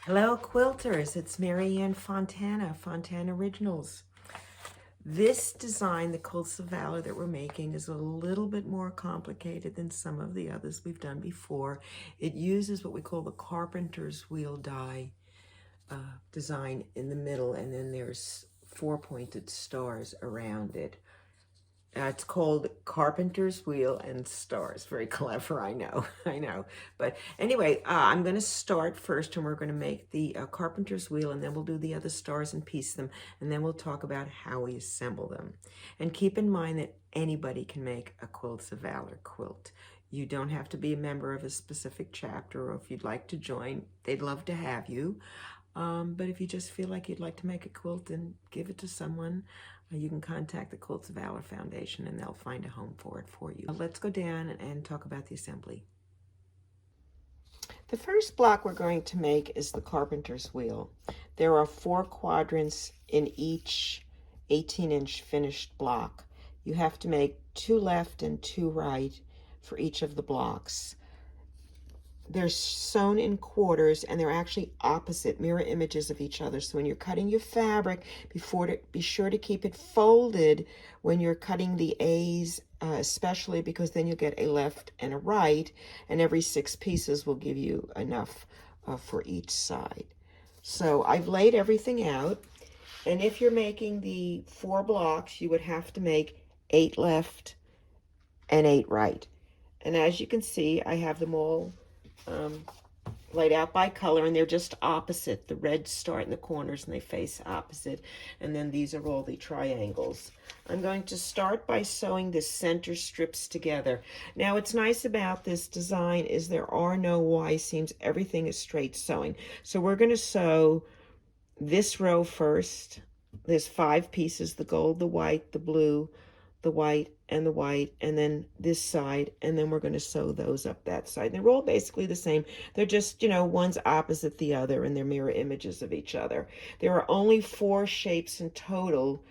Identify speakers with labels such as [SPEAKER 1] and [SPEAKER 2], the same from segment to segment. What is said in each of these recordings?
[SPEAKER 1] Hello quilters, it's Marianne Fontana, Fontana Originals. This design, the Quilts of Valor that we're making, is a little bit more complicated than some of the others we've done before. It uses what we call the Carpenters Wheel die design in the middle, and then there's 4-pointed stars around it. It's called Carpenter's Wheel and Stars. Very clever, I know, I know. But anyway, I'm going to start first, and we're going to make the Carpenter's Wheel, and then we'll do the other stars and piece them, and then we'll talk about how we assemble them. And keep in mind that anybody can make a Quilts of Valor quilt. You don't have to be a member of a specific chapter, or if you'd like to join, they'd love to have you. But if you just feel like you'd like to make a quilt and give it to someone, you can contact the Quilts of Valor Foundation and they'll find a home for it for you. Let's go down and talk about the assembly. The first block we're going to make is the Carpenter's Wheel. There are 4 quadrants in each 18-inch finished block. You have to make 2 left and 2 right for each of the blocks. They're sewn in quarters, and they're actually opposite mirror images of each other. So when you're cutting your fabric, be sure to keep it folded when you're cutting the A's, especially because then you'll get a left and a right, and every 6 pieces will give you enough for each side. So I've laid everything out, and if you're making the 4 blocks, you would have to make 8 left and 8 right. And as you can see, I have them all laid out by color, and they're just opposite. The reds start in the corners and they face opposite, and then these are all the triangles. I'm going to start by sewing the center strips together. Now what's nice about this design is there are no Y seams. Everything is straight sewing. So we're going to sew this row first. There's 5 pieces: the gold, the white, the blue, the white, and the white, and then this side, and then we're going to sew those up that side. They're all basically the same. They're just, one's opposite the other, and they're mirror images of each other. There are only 4 shapes in total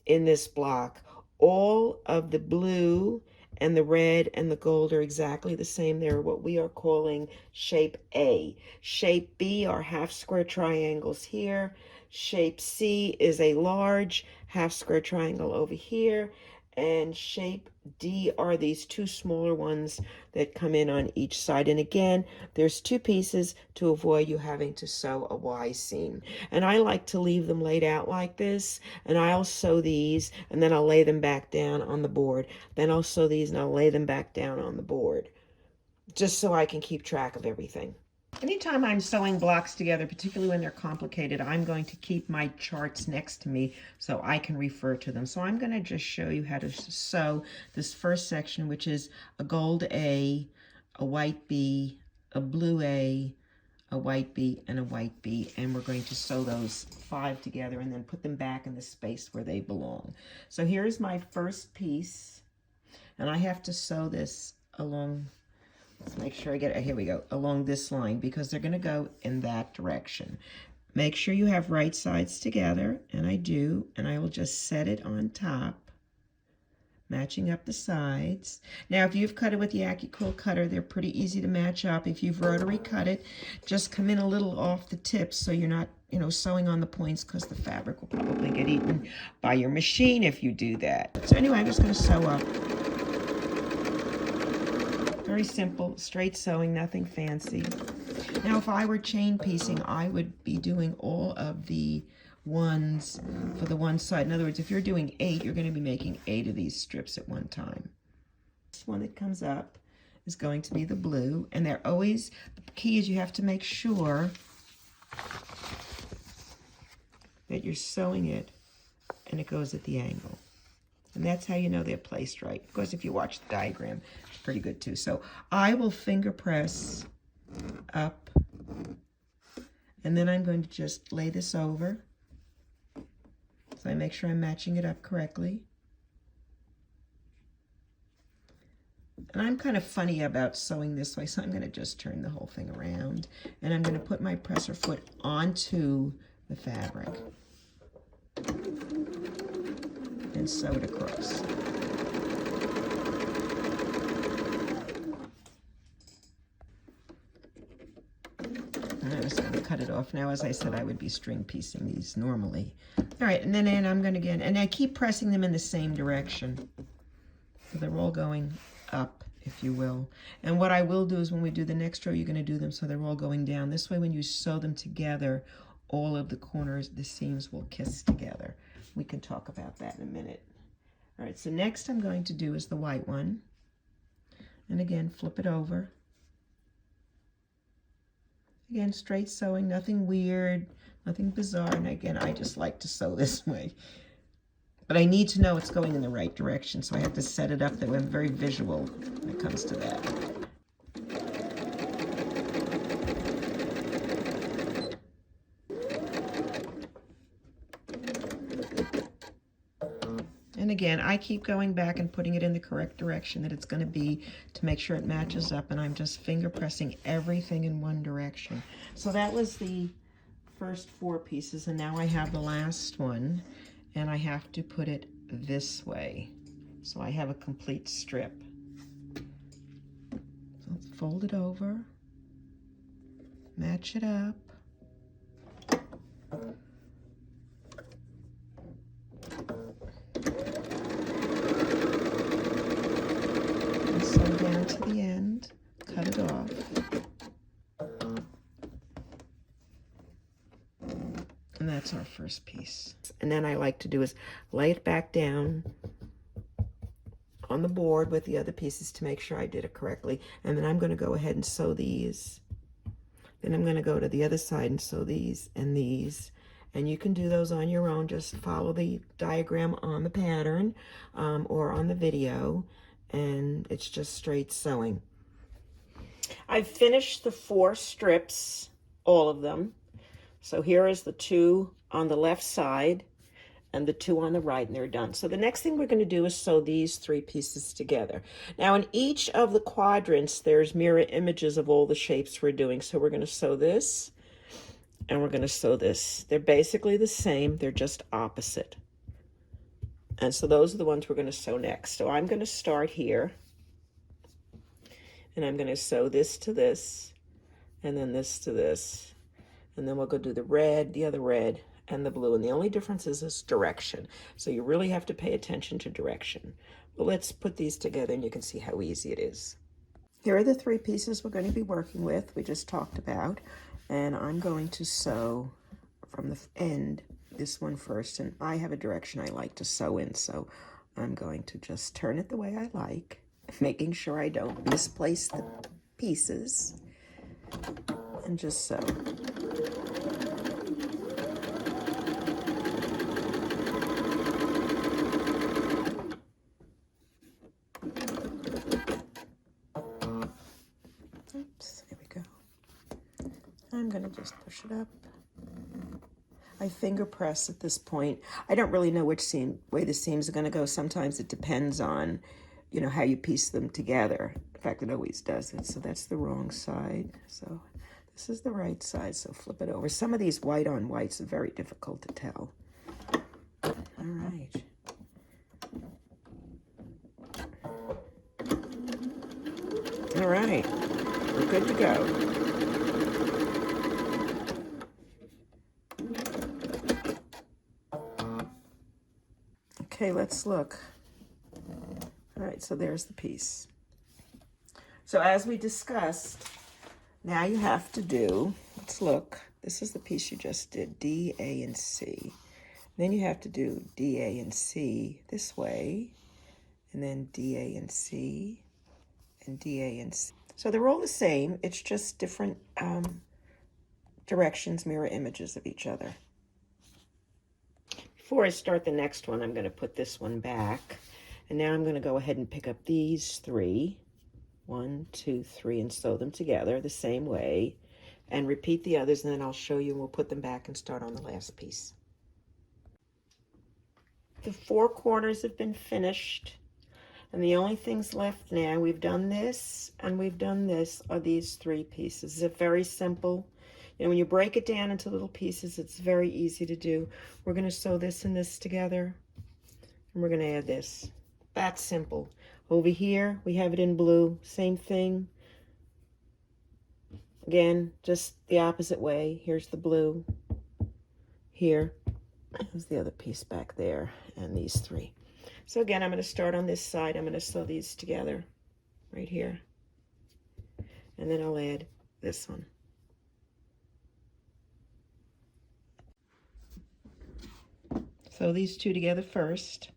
[SPEAKER 1] in this block. All of the blue and the red and the gold are exactly the same. They're what we are calling shape A. Shape B are half square triangles here. Shape C is a large half square triangle over here. And shape D are these 2 smaller ones that come in on each side. And again, there's 2 pieces to avoid you having to sew a Y seam. And I like to leave them laid out like this, and I'll sew these, and then I'll lay them back down on the board. Then I'll sew these, and I'll lay them back down on the board, just so I can keep track of everything. Anytime I'm sewing blocks together, particularly when they're complicated, I'm going to keep my charts next to me so I can refer to them. So I'm going to just show you how to sew this first section, which is a gold A, a white B, a blue A, a white B, and a white B. And we're going to sew those 5 together and then put them back in the space where they belong. So here's my first piece, and I have to sew this along. Let's make sure I get it. Here we go. Along this line, because they're going to go in that direction. Make sure you have right sides together, and I do, and I will just set it on top, matching up the sides. Now, if you've cut it with the AccuQuilt cutter, they're pretty easy to match up. If you've rotary cut it, just come in a little off the tips so you're not, sewing on the points, because the fabric will probably get eaten by your machine if you do that. So anyway, I'm just going to sew up. Very simple, straight sewing, nothing fancy. Now, if I were chain piecing, I would be doing all of the ones for the one side. In other words, if you're doing 8, you're going to be making 8 of these strips at one time. This one that comes up is going to be the blue, and they're always, the key is you have to make sure that you're sewing it and it goes at the angle. And that's how you know they're placed right. Of course, if you watch the diagram, it's pretty good too. So I will finger press up, and then I'm going to just lay this over. So I make sure I'm matching it up correctly. And I'm kind of funny about sewing this way, so I'm going to just turn the whole thing around. And I'm going to put my presser foot onto the fabric and sew it across. And just going to cut it off. Now, as I said, I would be string piecing these normally. All right, and then I'm going to get, and I keep pressing them in the same direction. So they're all going up, if you will. And what I will do is when we do the next row, you're going to do them so they're all going down. This way, when you sew them together, all of the corners, the seams will kiss together. We can talk about that in a minute. All right, so next I'm going to do is the white one. And again, flip it over. Again, straight sewing, nothing weird, nothing bizarre. And again, I just like to sew this way. But I need to know it's going in the right direction, so I have to set it up that way. I'm very visual when it comes to that. And again, I keep going back and putting it in the correct direction that it's going to be to make sure it matches up, and I'm just finger pressing everything in one direction. So that was the first 4 pieces, and now I have the last one, and I have to put it this way. So I have a complete strip. So let's fold it over, match it up. Down to the end, cut it off. And that's our first piece. And then I like to do is lay it back down on the board with the other pieces to make sure I did it correctly. And then I'm going to go ahead and sew these. Then I'm going to go to the other side and sew these and these. And you can do those on your own. Just follow the diagram on the pattern or on the video. And it's just straight sewing. I've finished the 4 strips, all of them. So here is the 2 on the left side and the 2 on the right, and they're done. So the next thing we're going to do is sew these 3 pieces together. Now in each of the quadrants, there's mirror images of all the shapes we're doing. So we're going to sew this and we're going to sew this. They're basically the same, they're just opposite. And so those are the ones we're going to sew next. So I'm going to start here. And I'm going to sew this to this. And then this to this. And then we'll go do the red, the other red, and the blue. And the only difference is this direction. So you really have to pay attention to direction. But let's put these together and you can see how easy it is. Here are the 3 pieces we're going to be working with. We just talked about. And I'm going to sew from the end this one first, and I have a direction I like to sew in, so I'm going to just turn it the way I like, making sure I don't misplace the pieces, and just sew. Oops, there we go. I'm going to just push it up. I finger press at this point. I don't really know which way the seams are going to go. Sometimes it depends on, you know, how you piece them together. In fact, it always does it. So that's the wrong side. So this is the right side. So flip it over. Some of these white on whites are very difficult to tell. All right. All right. We're good to go. Okay, let's look. All right, so there's the piece. So as we discussed, now you have to do, let's look. This is the piece you just did, D, A, and C. Then you have to do D, A, and C this way, and then D, A, and C, and D, A, and C. So they're all the same. It's just different directions, mirror images of each other. Before I start the next one, I'm going to put this one back. And now I'm going to go ahead and pick up these 3. 1, 2, 3, and sew them together the same way. And repeat the others, and then I'll show you, and we'll put them back and start on the last piece. The 4 corners have been finished. And the only things left now, we've done this and we've done this, are these 3 pieces. It's very simple. You know, when you break it down into little pieces, it's very easy to do. We're going to sew this and this together, and we're going to add this. That's simple. Over here, we have it in blue. Same thing. Again, just the opposite way. Here's the blue. Here. There's the other piece back there, and these three. So again, I'm going to start on this side. I'm going to sew these together right here. And then I'll add this one. Sew these two together first.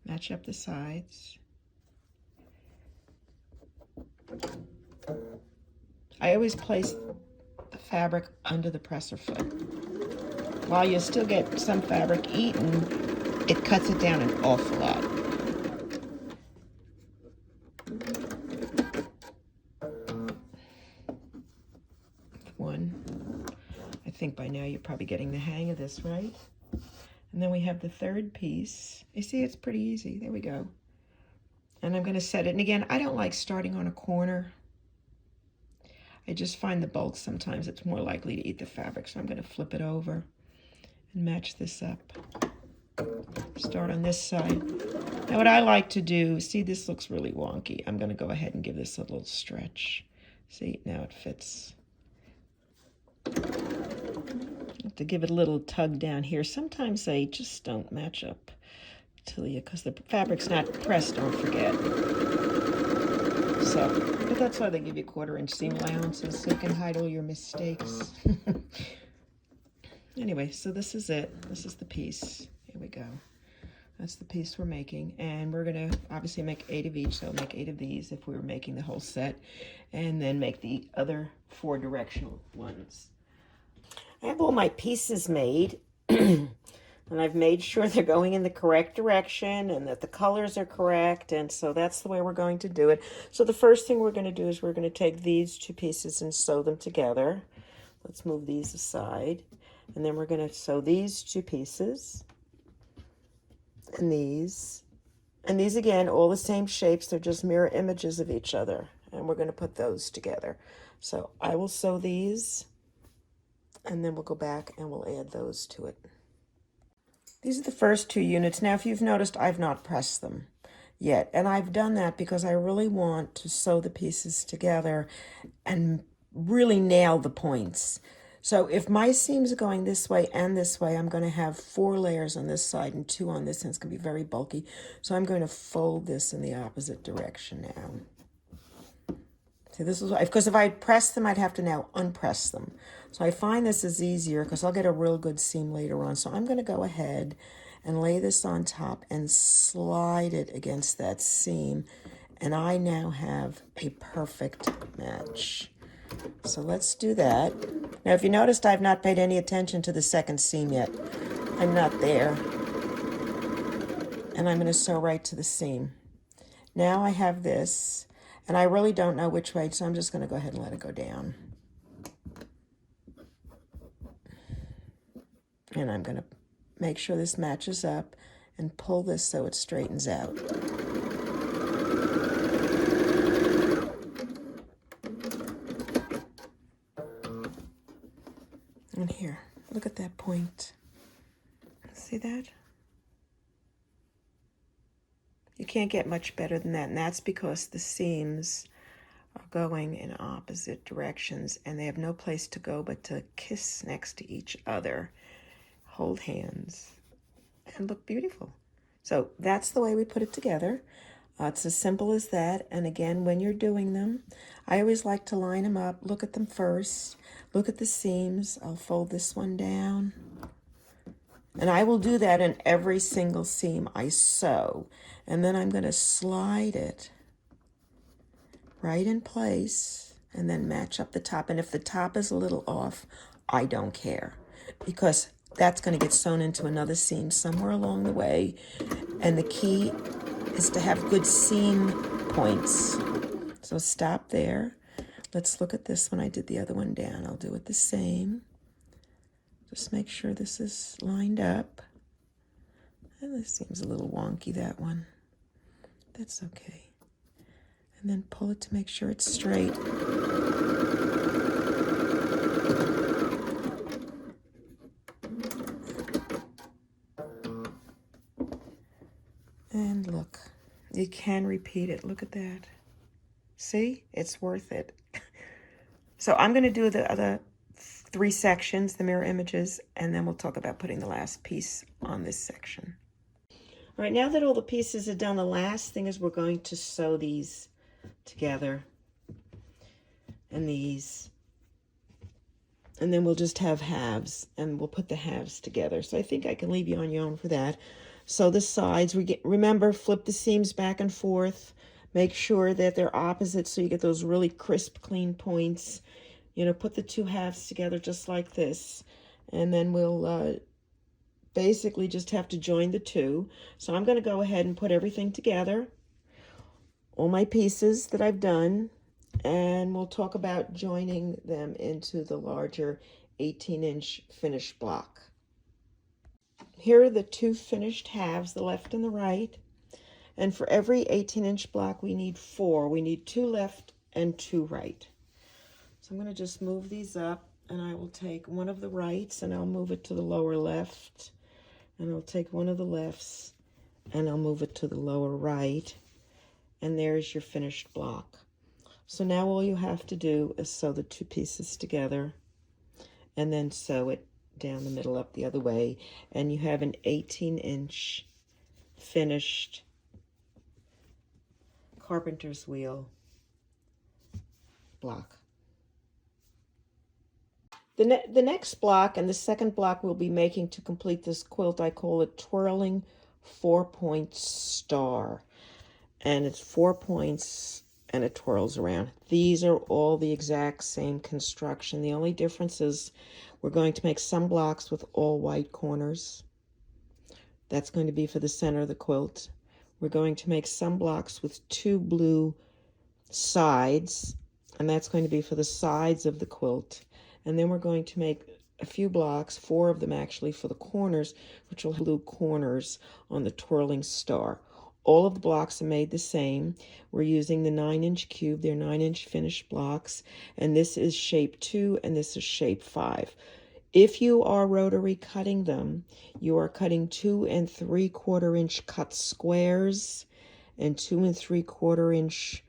[SPEAKER 1] Match up the sides. I always place the fabric under the presser foot. While you still get some fabric eaten, it cuts it down an awful lot. One. I think by now you're probably getting the hang of this, right? And then we have the third piece. You see, it's pretty easy. There we go. And I'm going to set it. And again, I don't like starting on a corner. I just find the bulk sometimes it's more likely to eat the fabric. So I'm going to flip it over and match this up. Start on this side. Now what I like to do, see, this looks really wonky. I'm going to go ahead and give this a little stretch. See, now it fits. Have to give it a little tug down here. Sometimes they just don't match up to you because the fabric's not pressed, don't forget. So, but that's why they give you 1/4-inch seam allowances, so you can hide all your mistakes. Anyway, so this is it. This is the piece. Here we go. That's the piece we're making, and we're gonna obviously make 8 of each, so make 8 of these if we were making the whole set, and then make the other 4 directional ones. I have all my pieces made, and I've made sure they're going in the correct direction and that the colors are correct, and so that's the way we're going to do it. So the first thing we're going to do is we're going to take these 2 pieces and sew them together. Let's move these aside, and then we're going to sew these 2 pieces, and these again, all the same shapes. They're just mirror images of each other, and we're going to put those together. So I will sew these, and then we'll go back and we'll add those to it. These are the first 2 units. Now, if you've noticed, I've not pressed them yet, and I've done that because I really want to sew the pieces together and really nail the points. So if my seams are going this way and this way, I'm going to have 4 layers on this side and 2 on this, and it's going to be very bulky. So I'm going to fold this in the opposite direction now. See, this is because if I press them, I'd have to now unpress them. So I find this is easier because I'll get a real good seam later on. So I'm going to go ahead and lay this on top and slide it against that seam. And I now have a perfect match. So let's do that. Now, if you noticed, I've not paid any attention to the second seam yet. I'm not there. And I'm going to sew right to the seam. Now I have this. And I really don't know which way, so I'm just going to go ahead and let it go down. And I'm going to make sure this matches up and pull this so it straightens out. And here, look at that point. See that? You can't get much better than that, and that's because the seams are going in opposite directions, and they have no place to go but to kiss next to each other, hold hands, and look beautiful. So that's the way we put it together. It's as simple as that, and again, when you're doing them, I always like to line them up, look at them first, look at the seams. I'll fold this one down. And I will do that in every single seam I sew. And then I'm going to slide it right in place and then match up the top. And if the top is a little off, I don't care because that's going to get sewn into another seam somewhere along the way. And the key is to have good seam points. So stop there. Let's look at this one. I did the other one down. I'll do it the same. Just make sure this is lined up. And this seems a little wonky, that one. That's okay. And then pull it to make sure it's straight. And look, you can repeat it. Look at that. See, it's worth it. So I'm going to do the other 3 sections, the mirror images, and then we'll talk about putting the last piece on this section. All right, now that all the pieces are done, the last thing is we're going to sew these together, and these, and then we'll just have halves, and we'll put the halves together. So I think I can leave you on your own for that. So the sides, remember, flip the seams back and forth. Make sure that they're opposite so you get those really crisp, clean points. You know, put the 2 halves together just like this, and then we'll basically just have to join the 2. So I'm going to go ahead and put everything together, all my pieces that I've done, and we'll talk about joining them into the larger 18-inch finished block. Here are the 2 finished halves, the left and the right. And for every 18-inch block, we need 4. We need 2 left and 2 right. So I'm going to just move these up, and I will take one of the rights, and I'll move it to the lower left. And I'll take one of the lefts, and I'll move it to the lower right. And there's your finished block. So now all you have to do is sew the 2 pieces together, and then sew it down the middle up the other way. And you have an 18-inch finished Carpenter's Wheel block. The next block and the second block we'll be making to complete this quilt, I call it Twirling 4-Point Star. And it's 4 points and it twirls around. These are all the exact same construction. The only difference is we're going to make some blocks with all white corners. That's going to be for the center of the quilt. We're going to make some blocks with 2 blue sides, and that's going to be for the sides of the quilt. And then we're going to make a few blocks, 4 of them actually, for the corners, which will have blue corners on the Twirling Star. All of the blocks are made the same. We're using the 9-inch cube. They're 9-inch finished blocks, and this is shape 2 and this is shape 5. If you are rotary cutting them, you are cutting 2 3/4 inch cut squares and 2 3/4 inch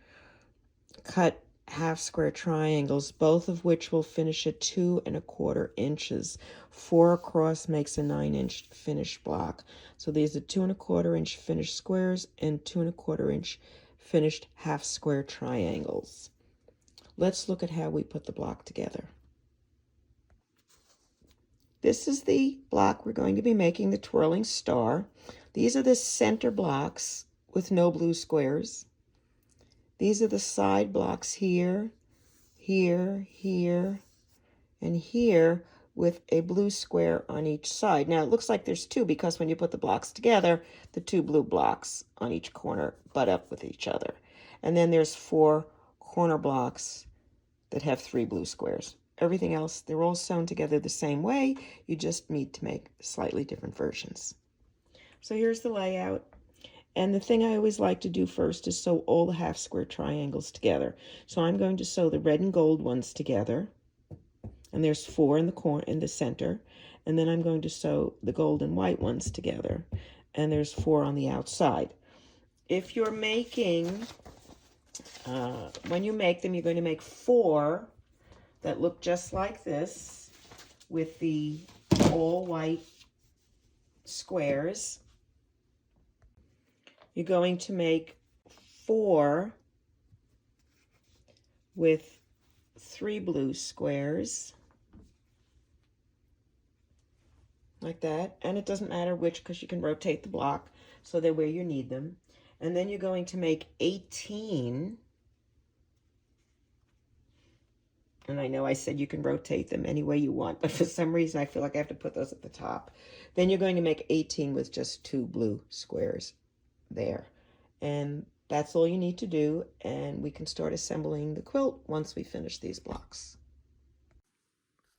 [SPEAKER 1] cut half square triangles, both of which will finish at 2 1/4 inches. 4 across makes a 9-inch finished block. So these are 2 1/4 inch finished squares and 2 1/4 inch finished half square triangles. Let's look at how we put the block together. This is the block we're going to be making, the Twirling Star. These are the center blocks with no blue squares. These are the side blocks here, here, here, and here with a blue square on each side. Now, it looks like there's 2 because when you put the blocks together, the 2 blue blocks on each corner butt up with each other. And then there's 4 corner blocks that have 3 blue squares. Everything else, they're all sewn together the same way. You just need to make slightly different versions. So here's the layout. And the thing I always like to do first is sew all the half square triangles together. So I'm going to sew the red and gold ones together. And there's 4 in the center. And then I'm going to sew the gold and white ones together. And there's 4 on the outside. If you're making, when you make them, you're going to make 4 that look just like this with the all white squares. You're going to make 4 with 3 blue squares, like that. And it doesn't matter which, because you can rotate the block so they're where you need them. And then you're going to make 18. And I know I said you can rotate them any way you want, but for some reason I feel like I have to put those at the top. Then you're going to make 18 with just 2 blue squares there. And that's all you need to do, and we can start assembling the quilt once we finish these blocks.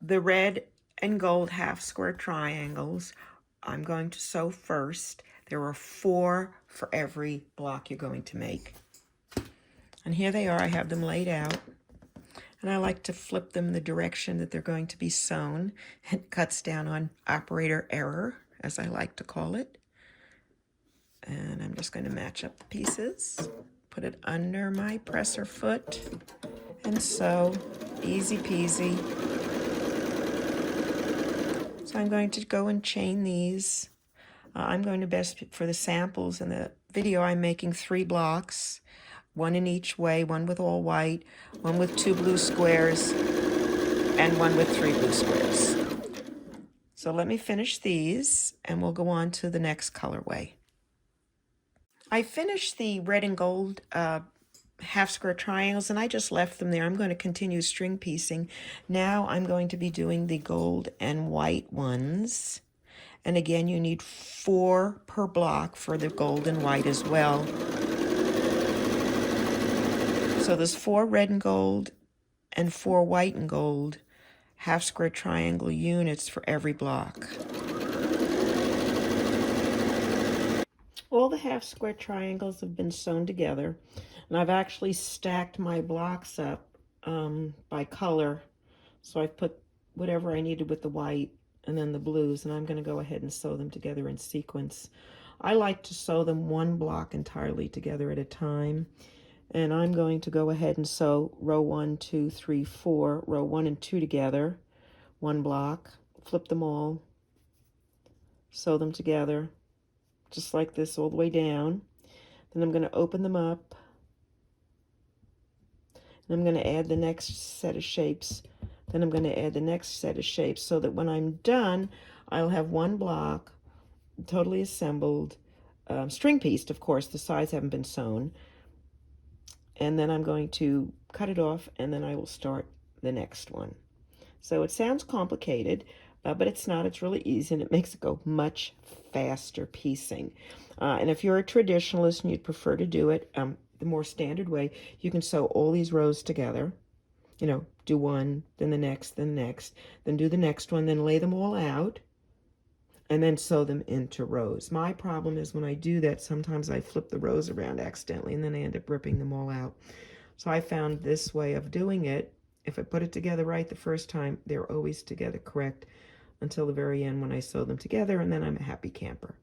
[SPEAKER 1] The red and gold half square triangles I'm going to sew first. There are 4 for every block you're going to make. And here they are. I have them laid out. And I like to flip them the direction that they're going to be sewn. It cuts down on operator error, as I like to call it. And I'm just going to match up the pieces. put it under my presser foot, and sew. Easy peasy. So I'm going to go and chain these. I'm going to best, for the samples in the video, I'm making 3 blocks, one in each way, one with all white, one with 2 blue squares, and one with 3 blue squares. So let me finish these, and we'll go on to the next colorway. I finished the red and gold half square triangles, and I just left them there. I'm going to continue string piecing. Now I'm going to be doing the gold and white ones. And again, you need 4 per block for the gold and white as well. So there's 4 red and gold and 4 white and gold half square triangle units for every block. All the half square triangles have been sewn together, and I've actually stacked my blocks up by color. So I've put whatever I needed with the white and then the blues, and I'm going to go ahead and sew them together in sequence. I like to sew them one block entirely together at a time, and I'm going to go ahead and sew row 1, 2, 3, 4, row 1 and 2 together, one block, flip them all, sew them together, just like this all the way down. Then I'm going to open them up, and I'm going to add the next set of shapes. Then I'm going to add the next set of shapes, so that when I'm done, I'll have one block totally assembled, string pieced, of course. The sides haven't been sewn. And then I'm going to cut it off, and then I will start the next one. So it sounds complicated, but it's not. It's really easy, and it makes it go much faster piecing. And if you're a traditionalist and you'd prefer to do it the more standard way, you can sew all these rows together. You know, do one, then the next, then the next, then do the next one, then lay them all out, and then sew them into rows. My problem is when I do that, sometimes I flip the rows around accidentally, and then I end up ripping them all out. So I found this way of doing it. If I put it together right the first time, they're always together correct until the very end when I sew them together, and then I'm a happy camper.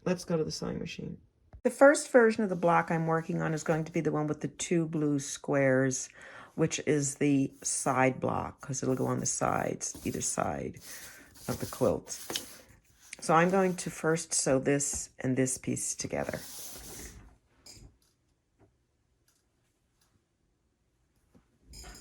[SPEAKER 1] Let's go to the sewing machine. The first version of the block I'm working on is going to be the one with the 2 blue squares, which is the side block, because it'll go on the sides, either side of the quilt. So I'm going to first sew this and this piece together.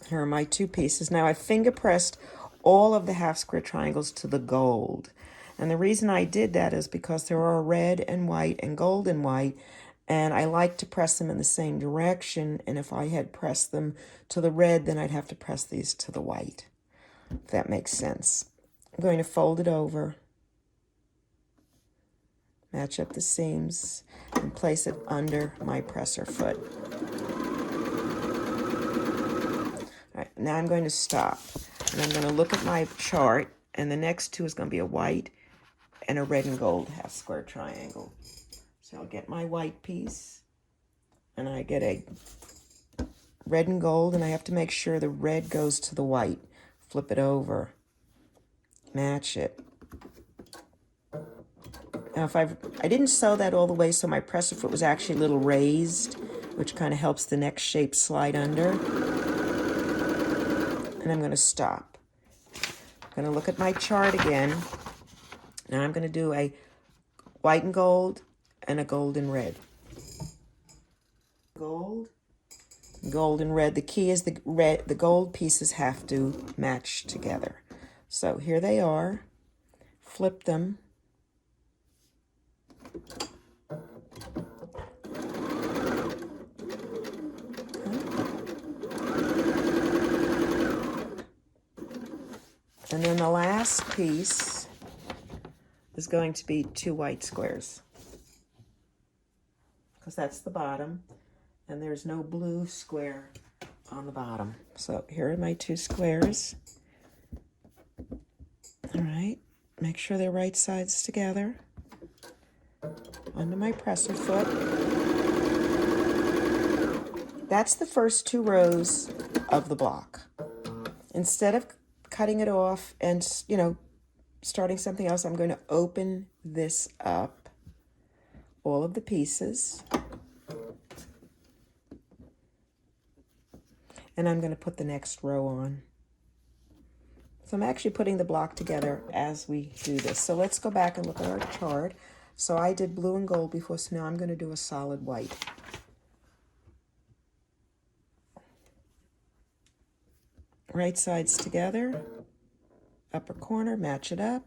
[SPEAKER 1] Here are my 2 pieces. Now I finger pressed all of the half square triangles to the gold. And the reason I did that is because there are red and white and gold and white, and I like to press them in the same direction, and if I had pressed them to the red, then I'd have to press these to the white, if that makes sense. I'm going to fold it over, match up the seams, and place it under my presser foot. All right, now I'm going to stop, and I'm going to look at my chart, and the next 2 is going to be a white and a red and gold half square triangle. So I'll get my white piece, and I get a red and gold, and I have to make sure the red goes to the white. Flip it over, match it. Now if I didn't sew that all the way, so my presser foot was actually a little raised, which kind of helps the next shape slide under. And I'm going to stop. I'm going to look at my chart again. Now I'm going to do a white and gold and a gold and red. Gold, gold and red. The key is the gold pieces have to match together. So here they are. Flip them. And then the last piece is going to be 2 white squares, because that's the bottom, and there's no blue square on the bottom. So here are my 2 squares. All right, make sure they're right sides together. Under my presser foot. That's the first 2 rows of the block. Instead of cutting it off and, you know, starting something else, I'm going to open this up, all of the pieces. and I'm going to put the next row on. So I'm actually putting the block together as we do this. So let's go back and look at our chart. So I did blue and gold before, so now I'm going to do a solid white. Right sides together, upper corner, match it up.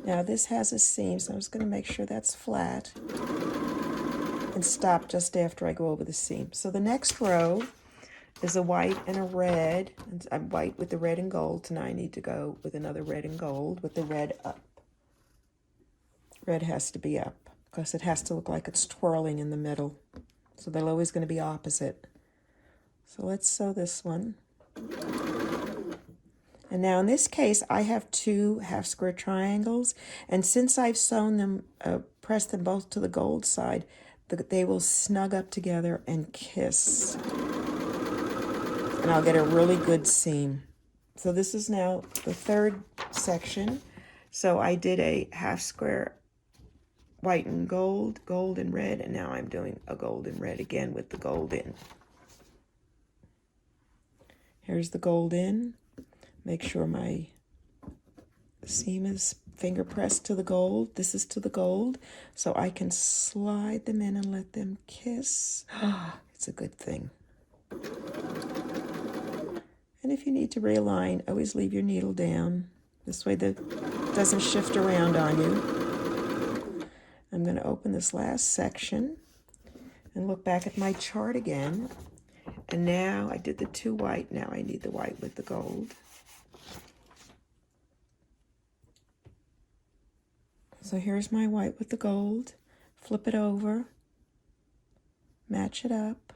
[SPEAKER 1] Now this has a seam, so I'm just going to make sure that's flat and stop just after I go over the seam. So the next row is a white and a red. I'm white with the red and gold, so now I need to go with another red and gold with the red up. Red has to be up because it has to look like it's twirling in the middle. So they're always going to be opposite. So let's sew this one. And now in this case, I have 2 half square triangles. And since I've sewn them, pressed them both to the gold side, they will snug up together and kiss. And I'll get a really good seam. So this is now the third section. So I did a half square white and gold, gold and red, and now I'm doing a gold and red again with the gold in. Here's the gold in. Make sure my seam is finger pressed to the gold. This is to the gold, so I can slide them in and let them kiss. It's a good thing. And if you need to realign, always leave your needle down. This way it doesn't shift around on you. I'm going to open this last section and look back at my chart again. And now I did the 2 white. Now I need the white with the gold. So here's my white with the gold. Flip it over. Match it up.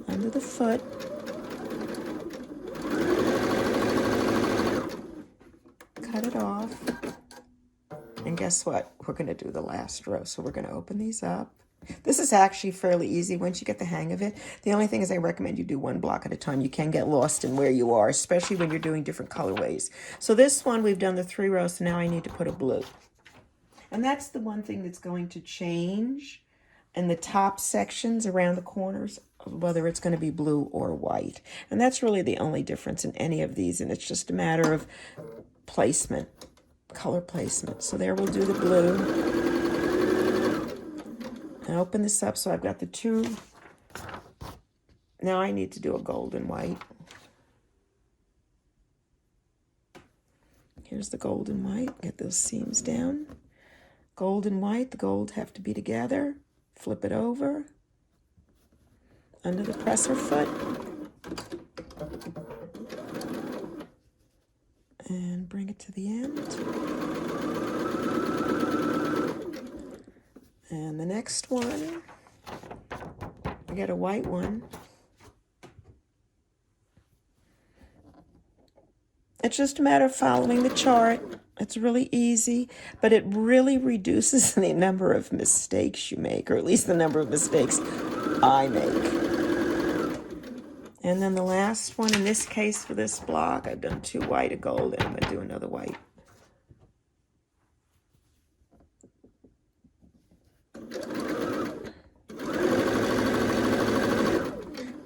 [SPEAKER 1] Under the foot. Cut it off. And guess what? We're going to do the last row. So we're going to open these up. This is actually fairly easy once you get the hang of it. The only thing is I recommend you do 1 block at a time. You can get lost in where you are, especially when you're doing different colorways. So this one, we've done the 3 rows, so now I need to put a blue. And that's the one thing that's going to change in the top sections around the corners, whether it's going to be blue or white. And that's really the only difference in any of these, and it's just a matter of placement. Color placement. So there we'll do the blue. And open this up so I've got the 2. Now I need to do a gold and white. Here's the gold and white. Get those seams down. Gold and white. The gold have to be together. Flip it over. Under the presser foot. And bring it to the end. And the next one, I get a white one. It's just a matter of following the chart. It's really easy, but it really reduces the number of mistakes you make, or at least the number of mistakes I make. And then the last one, in this case for this block, I've done 2 white, a gold, and I'm going to do another white.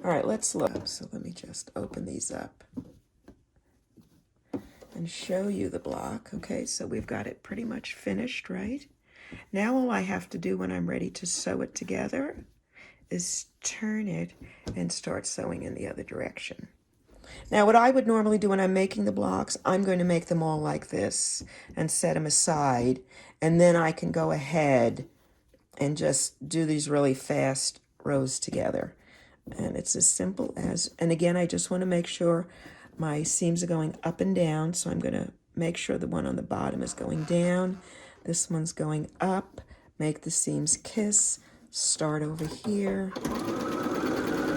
[SPEAKER 1] All right, let's look. So let me just open these up and show you the block. Okay, so we've got it pretty much finished, right? Now all I have to do when I'm ready to sew it together is turn it and start sewing in the other direction. Now what I would normally do when I'm making the blocks, I'm going to make them all like this and set them aside, and then I can go ahead and just do these really fast rows together. And it's as simple as, and again, I just want to make sure my seams are going up and down, so I'm going to make sure the one on the bottom is going down, this one's going up, make the seams kiss, start over here,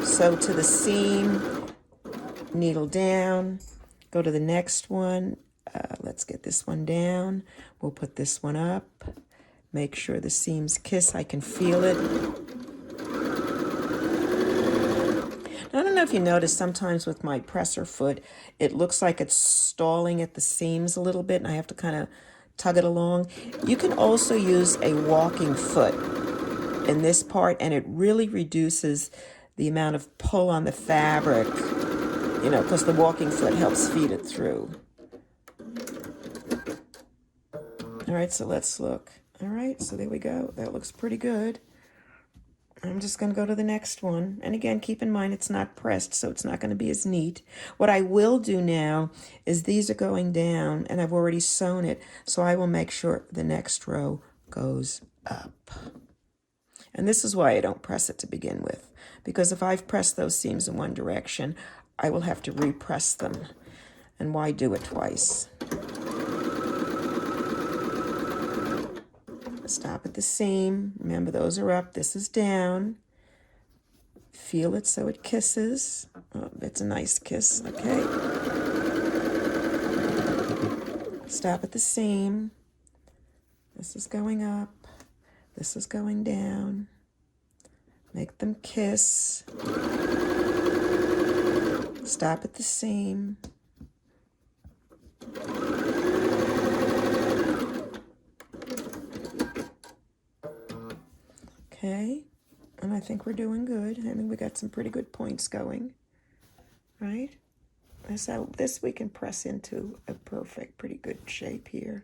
[SPEAKER 1] sew to the seam, needle down, go to the next one. Let's get this one down. We'll put this one up, make sure the seams kiss. I can feel it. I don't know if you notice, sometimes with my presser foot, it looks like it's stalling at the seams a little bit, and I have to kind of tug it along. You can also use a walking foot. in this part, and it really reduces the amount of pull on the fabric, you know, because the walking foot helps feed it through. All right, so let's look. All right, so there we go. That looks pretty good. I'm just going to go to the next one. And again, keep in mind it's not pressed, so it's not going to be as neat. What I will do now is these are going down, and I've already sewn it, so I will make sure the next row goes up. And this is why I don't press it to begin with, because if I've pressed those seams in one direction, I will have to repress them. And why do it twice? Stop at the seam. Remember, those are up. This is down. Feel it so it kisses. Oh, it's a nice kiss. Okay. Stop at the seam. This is going up. This is going down. Make them kiss. Stop at the seam. Okay, and I think we're doing good. I mean, we got some pretty good points going, right? So this we can press into a perfect, pretty good shape here.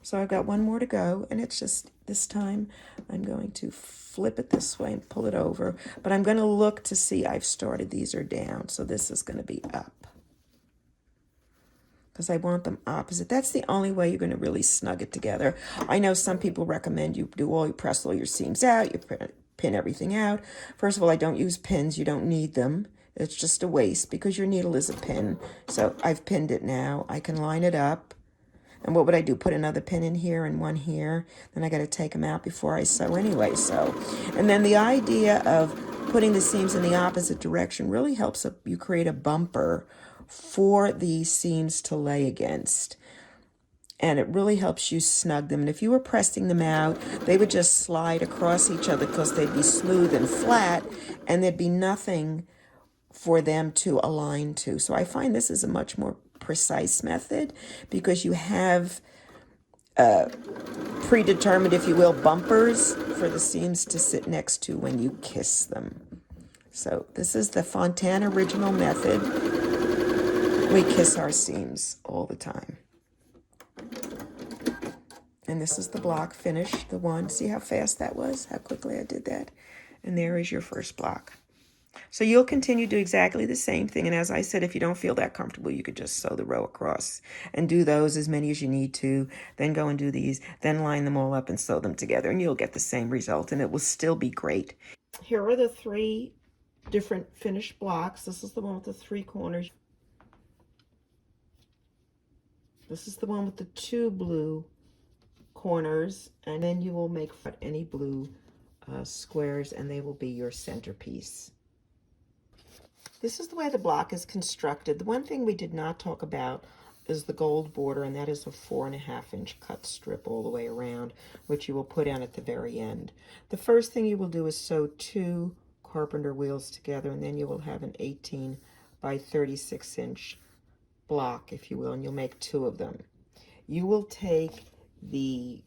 [SPEAKER 1] So I've got one more to go, and it's just, this time I'm going to flip it this way and pull it over, but I'm going to look to see I've started, these are down, so this is going to be up, because I want them opposite. That's the only way you're going to really snug it together. I know some people recommend you press all your seams out, you pin everything out. First of all, I don't use pins. You don't need them. It's just a waste because your needle is a pin. So I've pinned it now. I can line it up. And what would I do? Put another pin in here and one here. Then I got to take them out before I sew anyway. So, and then the idea of putting the seams in the opposite direction really helps you create a bumper for these seams to lay against, and it really helps you snug them. And if you were pressing them out, they would just slide across each other because they'd be smooth and flat, and there'd be nothing for them to align to. So I find this is a much more precise method because you have predetermined, if you will, bumpers for the seams to sit next to when you kiss them. So this is the Fontana Original method. We kiss our seams all the time. And this is the block finished, the one. See how fast that was? How quickly I did that? And there is your first block. So you'll continue to do exactly the same thing. And as I said, if you don't feel that comfortable, you could just sew the row across and do those as many as you need to. Then go and do these. Then line them all up and sew them together. And you'll get the same result. And it will still be great. Here are the 3 different finished blocks. This is the one with the 3 corners. This is the one with the 2 blue corners, and then you will make any blue squares, and they will be your centerpiece. This is the way the block is constructed. The one thing we did not talk about is the gold border, and that is a 4.5-inch cut strip all the way around, which you will put on at the very end. The first thing you will do is sew 2 carpenter wheels together, and then you will have an 18 by 36-inch block, if you will, and you'll make 2 of them. You will take the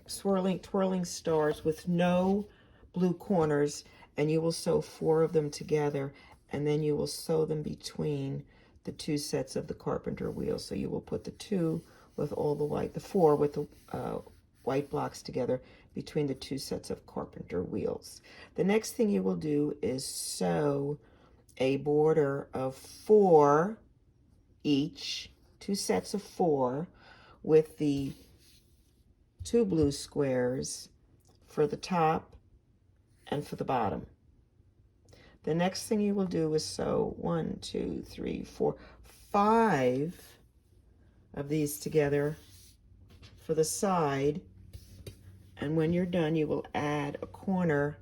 [SPEAKER 1] Twirling Stars with no blue corners, and you will sew 4 of them together, and then you will sew them between the 2 sets of the carpenter wheels. So you will put the 2 with all the white, the 4 with the white blocks together between the 2 sets of carpenter wheels. The next thing you will do is sew a border of 4 each, 2 sets of 4 with the 2 blue squares for the top and for the bottom. The next thing you will do is sew 1, 2, 3, 4, 5 of these together for the side, and when you're done you will add a corner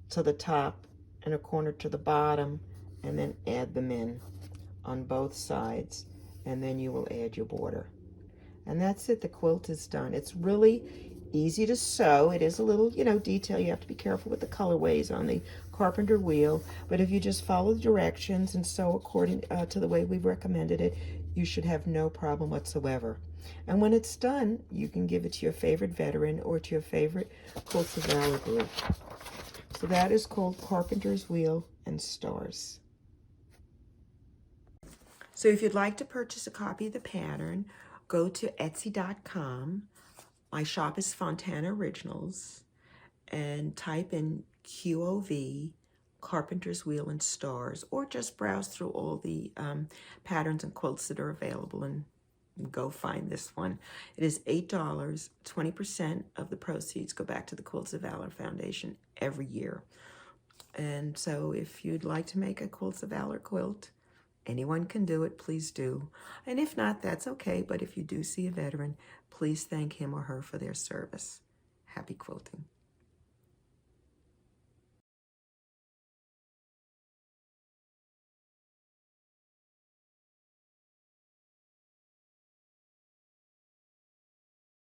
[SPEAKER 1] to the top and a corner to the bottom, and then add them in on both sides, and then you will add your border. And that's it. The quilt is done. It's really easy to sew. It is a little, detail. You have to be careful with the colorways on the carpenter wheel, but if you just follow the directions and sew according to the way we've recommended it, you should have no problem whatsoever. And when it's done, you can give it to your favorite veteran or to your favorite Quilts of Valor group. So that is called Carpenters Wheel and Stars. So if you'd like to purchase a copy of the pattern, go to Etsy.com. My shop is Fontana Originals, and type in QOV, Carpenters Wheel and Stars, or just browse through all the patterns and quilts that are available and go find this one. It is $8. 20% of the proceeds go back to the Quilts of Valor Foundation every year. And so if you'd like to make a Quilts of Valor quilt, anyone can do it, please do. And if not, that's okay, but if you do see a veteran, please thank him or her for their service. Happy quilting.